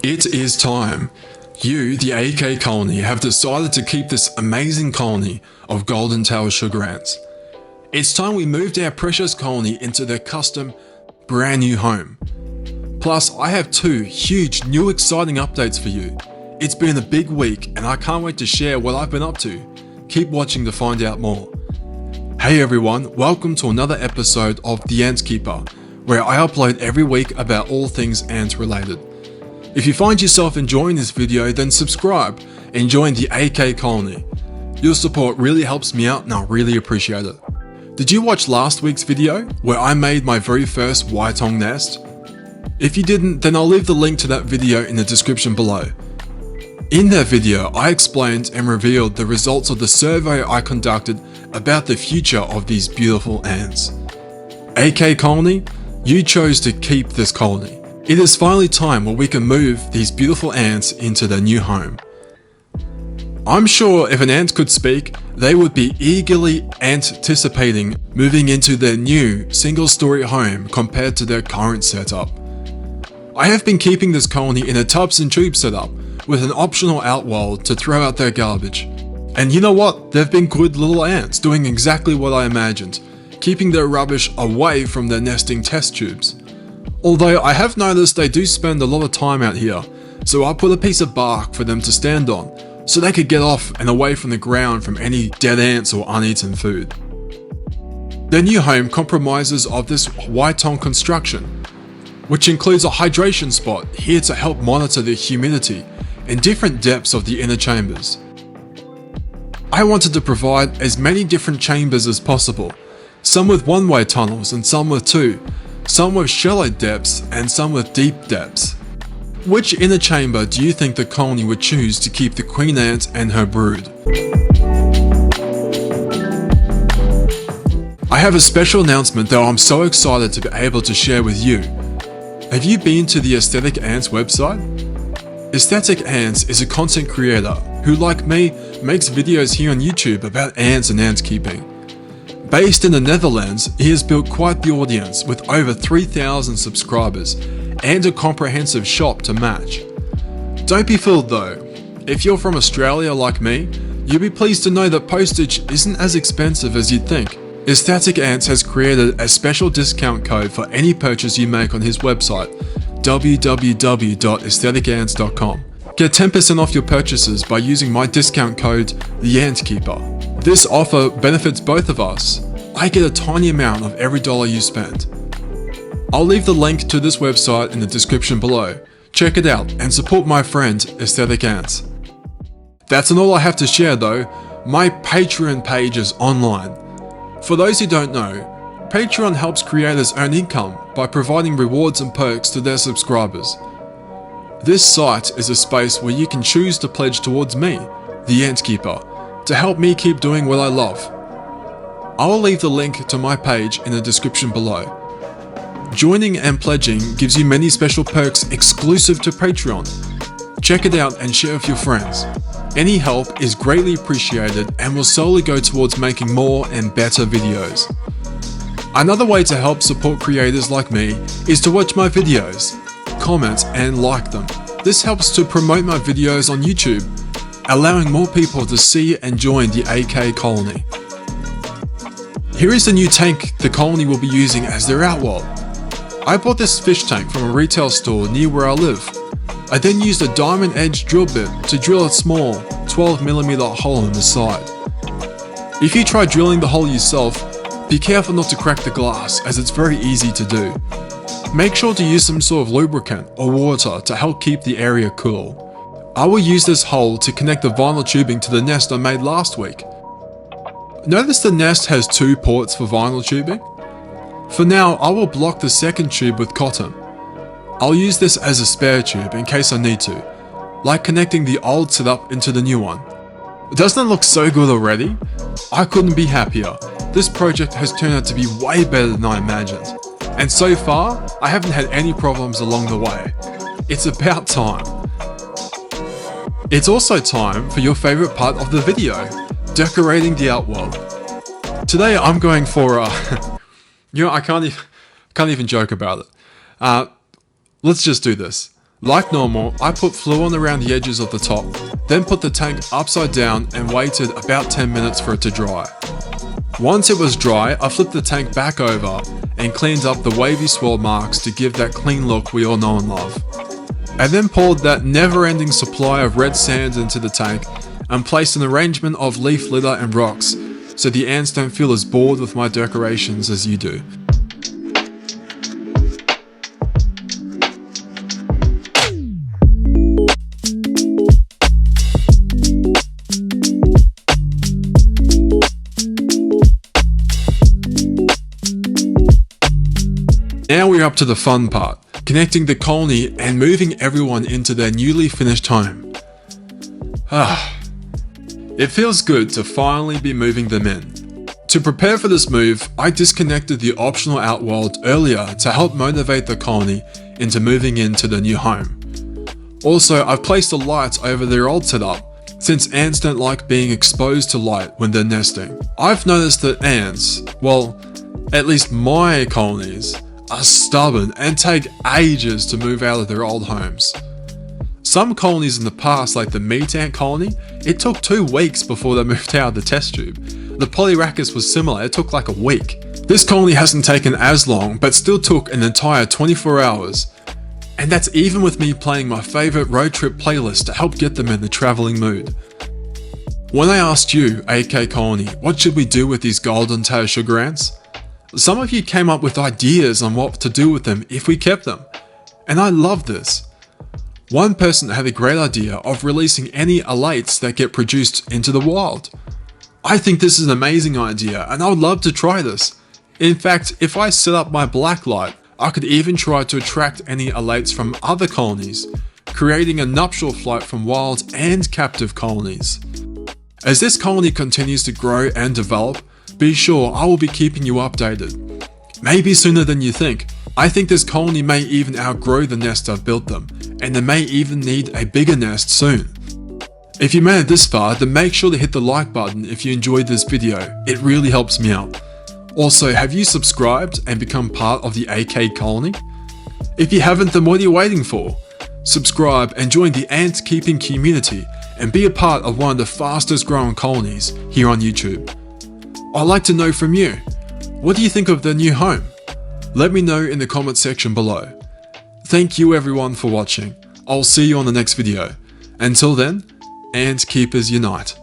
It is time. You, the AKColony, have decided to keep this amazing colony of golden tail sugar ants. It's time we moved our precious colony into their custom, brand new home. Plus, I have two huge new exciting updates for you. It's been a big week and I can't wait to share what I've been up to. Keep watching to find out more. Hey everyone, welcome to another episode of The Ant Keeper, where I upload every week about all things ant related. If you find yourself enjoying this video, then subscribe and join the AKColony. Your support really helps me out and I really appreciate it. Did you watch last week's video where I made my very first YTONG nest? If you didn't, then I'll leave the link to that video in the description below. In that video, I explained and revealed the results of the survey I conducted about the future of these beautiful ants. AKColony, you chose to keep this colony. It is finally time where we can move these beautiful ants into their new home. I'm sure if an ant could speak, they would be eagerly anticipating moving into their new single-story home compared to their current setup. I have been keeping this colony in a tubs and tubes setup with an optional OUTWORLD to throw out their garbage. And you know what? They've been good little ants doing exactly what I imagined, keeping their rubbish away from their nesting test tubes. Although I have noticed they do spend a lot of time out here, so I put a piece of bark for them to stand on, so they could get off and away from the ground from any dead ants or uneaten food. Their new home compromises of this YTONG construction, which includes a hydration spot here to help monitor the humidity in different depths of the inner chambers. I wanted to provide as many different chambers as possible, some with one-way tunnels and some with two, some with shallow depths and some with deep depths. Which inner chamber do you think the colony would choose to keep the queen ant and her brood? I have a special announcement that I'm so excited to be able to share with you. Have you been to the Aesthetic Ants website? Aesthetic Ants is a content creator who, like me, makes videos here on YouTube about ants and ant keeping. Based in the Netherlands, he has built quite the audience with over 3,000 subscribers and a comprehensive shop to match. Don't be fooled though. If you're from Australia like me, you'll be pleased to know that postage isn't as expensive as you'd think. Aesthetic Ants has created a special discount code for any purchase you make on his website, www.aestheticants.com. Get 10% off your purchases by using my discount code, TheAntKeeper. This offer benefits both of us. I get a tiny amount of every dollar you spend. I'll leave the link to this website in the description below. Check it out and support my friend Aesthetic Ants. That's not all I have to share though. My Patreon page is online. For those who don't know, Patreon helps creators earn income by providing rewards and perks to their subscribers. This site is a space where you can choose to pledge towards me, the Ant Keeper, to help me keep doing what I love. I will leave the link to my page in the description below. Joining and pledging gives you many special perks exclusive to Patreon. Check it out and share with your friends. Any help is greatly appreciated and will solely go towards making more and better videos. Another way to help support creators like me is to watch my videos, comment and like them. This helps to promote my videos on YouTube, allowing more people to see and join the AKColony. Here is the new tank the colony will be using as their OUTWORLD. I bought this fish tank from a retail store near where I live. I then used a diamond edge drill bit to drill a small 12mm hole in the side. If you try drilling the hole yourself, be careful not to crack the glass as it's very easy to do. Make sure to use some sort of lubricant or water to help keep the area cool. I will use this hole to connect the vinyl tubing to the nest I made last week. Notice the nest has two ports for vinyl tubing. For now, I will block the second tube with cotton. I'll use this as a spare tube in case I need to, like connecting the old setup into the new one. Doesn't it look so good already? I couldn't be happier. This project has turned out to be way better than I imagined. And so far, I haven't had any problems along the way. It's about time. It's also time for your favorite part of the video, decorating the OUTWORLD. Today I'm going for I can't even joke about it. Let's just do this. Like normal, I put fluid on around the edges of the top, then put the tank upside down and waited about 10 minutes for it to dry. Once it was dry, I flipped the tank back over and cleaned up the wavy swirl marks to give that clean look we all know and love. I then poured that never-ending supply of red sand into the tank and placed an arrangement of leaf litter and rocks so the ants don't feel as bored with my decorations as you do. Now we're up to the fun part, connecting the colony and moving everyone into their newly finished home. It feels good to finally be moving them in. To prepare for this move, I disconnected the optional OUTWORLD earlier to help motivate the colony into moving into the new home. Also, I've placed the lights over their old setup, since ants don't like being exposed to light when they're nesting. I've noticed that ants, well, at least my colonies, are stubborn and take ages to move out of their old homes. Some colonies in the past, like the meat ant colony, it took 2 weeks before they moved out of the test tube. The Polyrachus was similar, it took like a week. This colony hasn't taken as long, but still took an entire 24 hours. And that's even with me playing my favourite road trip playlist to help get them in the travelling mood. When I asked you, AKColony, what should we do with these golden tail sugar ants? Some of you came up with ideas on what to do with them if we kept them, and I love this. One person had a great idea of releasing any elates that get produced into the wild. I think this is an amazing idea and I would love to try this. In fact, if I set up my blacklight, I could even try to attract any elates from other colonies, creating a nuptial flight from wild and captive colonies. As this colony continues to grow and develop, be sure I will be keeping you updated. Maybe sooner than you think. I think this colony may even outgrow the nest I've built them, and they may even need a bigger nest soon. If you made it this far, then make sure to hit the like button if you enjoyed this video, it really helps me out. Also, have you subscribed and become part of the AKColony? If you haven't, then what are you waiting for? Subscribe and join the ant keeping community and be a part of one of the fastest growing colonies here on YouTube. I'd like to know from you, what do you think of the new home? Let me know in the comment section below. Thank you everyone for watching. I'll see you on the next video. Until then, ant keepers unite.